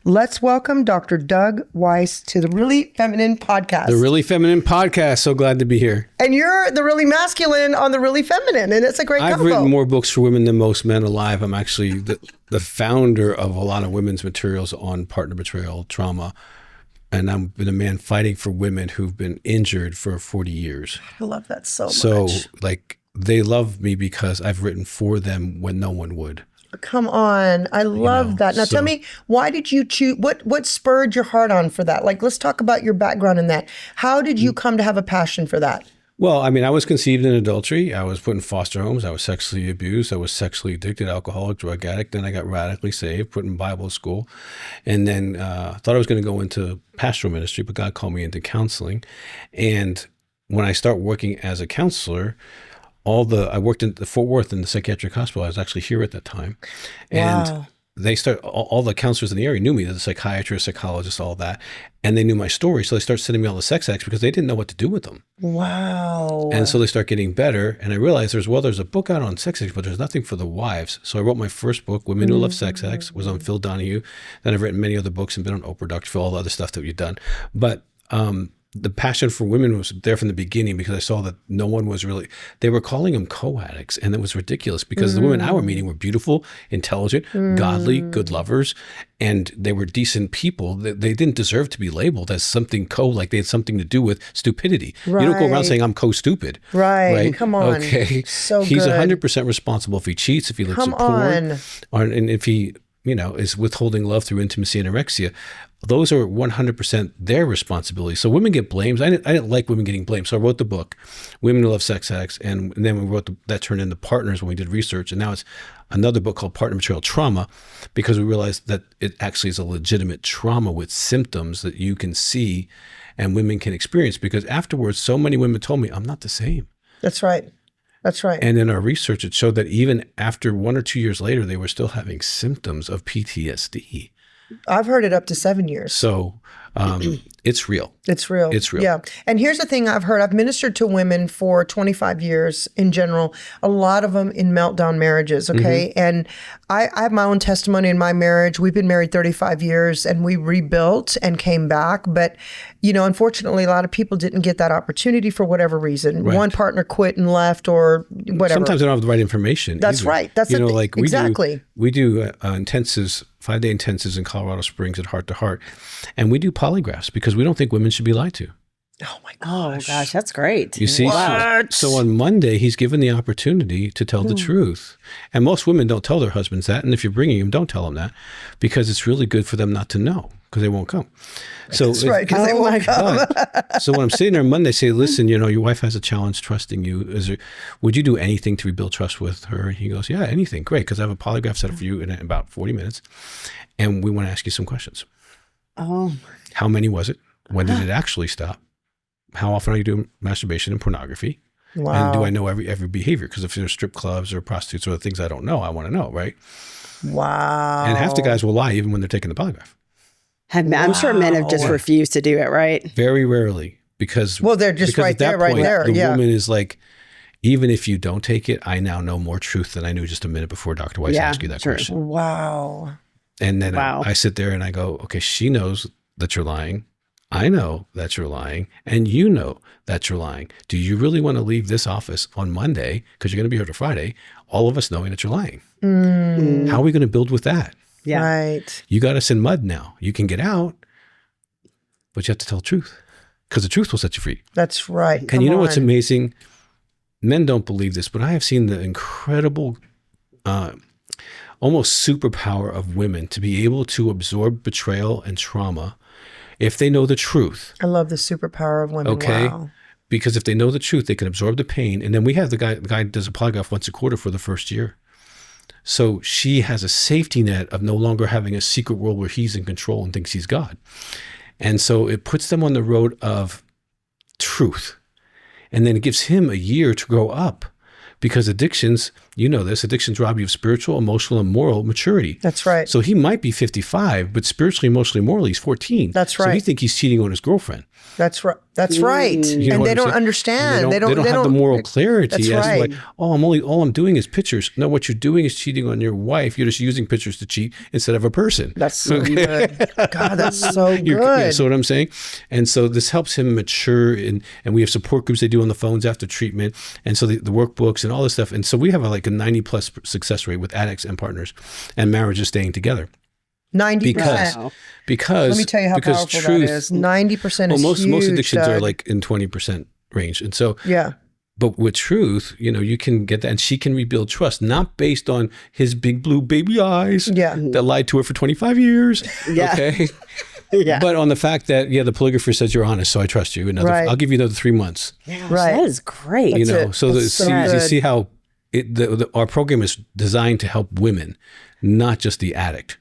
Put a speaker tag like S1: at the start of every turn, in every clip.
S1: Let's welcome Dr. Doug Weiss to the Really Feminine Podcast.
S2: The Really Feminine Podcast. So glad to be here.
S1: And you're the Really Masculine on the Really Feminine, and it's a great combo.
S2: I've written more books for women than most men alive. I'm actually the founder of a lot of women's materials on partner betrayal, trauma. And I've been a man fighting for women who've been injured for 40 years.
S1: I love that so much.
S2: So, they love me because I've written for them when no one would.
S1: Come on. I love that. Now tell me, why did you choose, what spurred your heart on for that? Let's talk about your background in that. How did you come to have a passion for that?
S2: Well, I mean, I was conceived in adultery. I was put in foster homes. I was sexually abused. I was sexually addicted, alcoholic, drug addict. Then I got radically saved, put in Bible school. And then thought I was going to go into pastoral ministry, but God called me into counseling. And when I start working as a counselor, I worked in Fort Worth in the psychiatric hospital. I was actually here at that time. And all the counselors in the area knew me, the psychiatrist, psychologist, all that. And they knew my story. So they started sending me all the sex addicts because they didn't know what to do with them.
S1: Wow.
S2: And so they start getting better. And I realized there's a book out on sex addicts, but there's nothing for the wives. So I wrote my first book, Women Who Love Sex Addicts, was on Phil Donahue. Then I've written many other books and been on Oprah, Dr. Phil, all the other stuff that we've done. But the passion for women was there from the beginning because I saw that no one was really, they were calling them co-addicts, and it was ridiculous because the women I were meeting were beautiful, intelligent, godly, good lovers, and they were decent people. They didn't deserve to be labeled as something like they had something to do with stupidity. Right. You don't go around saying I'm co-stupid.
S1: Right. Come on.
S2: Okay.
S1: So
S2: he's
S1: good.
S2: 100% responsible if he cheats, if he looks at porn, and if he, is withholding love through intimacy and anorexia. Those are 100% their responsibility. So women get blamed. I didn't like women getting blamed. So I wrote the book, Women Who Love Sex Addicts, and then we wrote that turned into Partners when we did research. And now it's another book called Partner Betrayal Trauma, because we realized that it actually is a legitimate trauma with symptoms that you can see and women can experience. Because afterwards, so many women told me, I'm not the same.
S1: That's right. That's right.
S2: And in our research, it showed that even after 1 or 2 years later, they were still having symptoms of PTSD.
S1: I've heard it up to 7 years.
S2: So it's real.
S1: It's real.
S2: It's real.
S1: Yeah. And here's the thing I've heard. I've ministered to women for 25 years in general, a lot of them in meltdown marriages, okay? And I have my own testimony in my marriage. We've been married 35 years and we rebuilt and came back. But, unfortunately, a lot of people didn't get that opportunity for whatever reason. Right. One partner quit and left or whatever.
S2: Sometimes they don't have the right information.
S1: That's
S2: either.
S1: right. That's
S2: exactly. We do intensives, 5-day intensives in Colorado Springs at Heart to Heart. And we do polygraphs because we don't think women should be lied to.
S1: Oh my gosh.
S3: Oh gosh, that's great.
S2: You see, so on Monday, he's given the opportunity to tell the truth. And most women don't tell their husbands that. And if you're bringing them, don't tell them that because it's really good for them not to know because they won't come. So
S1: that's right, because they won't come.
S2: So when I'm sitting there Monday, I say, listen, your wife has a challenge trusting you. Would you do anything to rebuild trust with her? And he goes, yeah, anything. Great, because I have a polygraph set up for you in about 40 minutes. And we want to ask you some questions.
S3: Oh.
S2: How many was it? When did it actually stop? How often are you doing masturbation and pornography?
S1: Wow.
S2: And do I know every behavior? Because if there's strip clubs or prostitutes or the things I don't know, I want to know, right?
S1: Wow.
S2: And half the guys will lie even when they're taking the polygraph.
S3: I'm sure men have just refused to do it, right?
S2: Very rarely, because
S1: they're just right there, right there.
S2: The woman is like, even if you don't take it, I now know more truth than I knew just a minute before Dr. Weiss asked you that question.
S1: Wow.
S2: And then I sit there and I go, okay, she knows that you're lying. I know that you're lying, and you know that you're lying. Do you really want to leave this office on Monday, because you're going to be here till Friday, all of us knowing that you're lying? How are we going to build with that?
S3: Yeah.
S1: Right.
S2: You got us in mud now. You can get out, but you have to tell the truth, because the truth will set you free.
S1: That's right.
S2: And you know what's amazing? Men don't believe this, but I have seen the incredible, almost superpower of women to be able to absorb betrayal and trauma if they know the truth.
S1: I love the superpower of women.
S2: Okay.
S1: Wow.
S2: Because if they know the truth, they can absorb the pain. And then we have the guy does a polygraph once a quarter for the first year. So she has a safety net of no longer having a secret world where he's in control and thinks he's God. And so it puts them on the road of truth. And then it gives him a year to grow up, because addictions you know this, addictions rob you of spiritual, emotional, and moral maturity.
S1: That's right.
S2: So he might be 55, but spiritually, emotionally, morally, he's 14.
S1: That's right.
S2: So we think he's cheating on his girlfriend.
S1: That's right. That's right.
S2: You know
S1: And
S2: what
S1: they
S2: I'm
S1: don't
S2: saying?
S1: understand.
S2: They don't have the moral clarity.
S1: That's
S2: as to
S1: right.
S2: like, all I'm doing is pictures. No, what you're doing is cheating on your wife. You're just using pictures to cheat instead of a person.
S1: That's so good. God, that's so good.
S2: Yeah, so what I'm saying? And so this helps him mature, and we have support groups they do on the phones after treatment. And so the workbooks and all this stuff. And so we have like a 90+ success rate with addicts and partners and marriages staying together.
S1: 90%.
S2: Because
S1: let me tell you how powerful
S2: truth,
S1: that is. 90% is
S2: most
S1: huge,
S2: addictions
S1: Doug.
S2: are like in 20% range. And so
S1: yeah.
S2: But with truth, you can get that, and she can rebuild trust, not based on his big blue baby eyes that lied to her for 25 years.
S3: Yeah.
S2: Okay.
S3: Yeah.
S2: But on the fact that, the polygrapher says you're honest, so I trust you. I'll give you another 3 months.
S3: Yeah,
S1: right.
S3: That is great.
S1: That's
S2: you see how our program is designed to help women, not just the addict.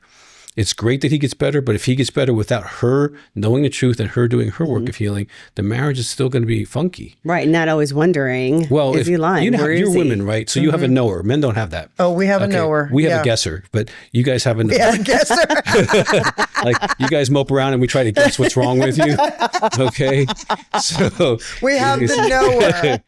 S2: It's great that he gets better, but if he gets better without her knowing the truth and her doing her work of healing, the marriage is still going to be funky.
S3: Right. Not always wondering, is he lying?
S2: You're women, right? So you have a knower. Men don't have that.
S1: Oh, we have a knower.
S2: We have a guesser, but you guys have a knower.
S1: Yeah, a guesser.
S2: Like you guys mope around and we try to guess what's wrong with you. Okay. So
S1: we have the knower.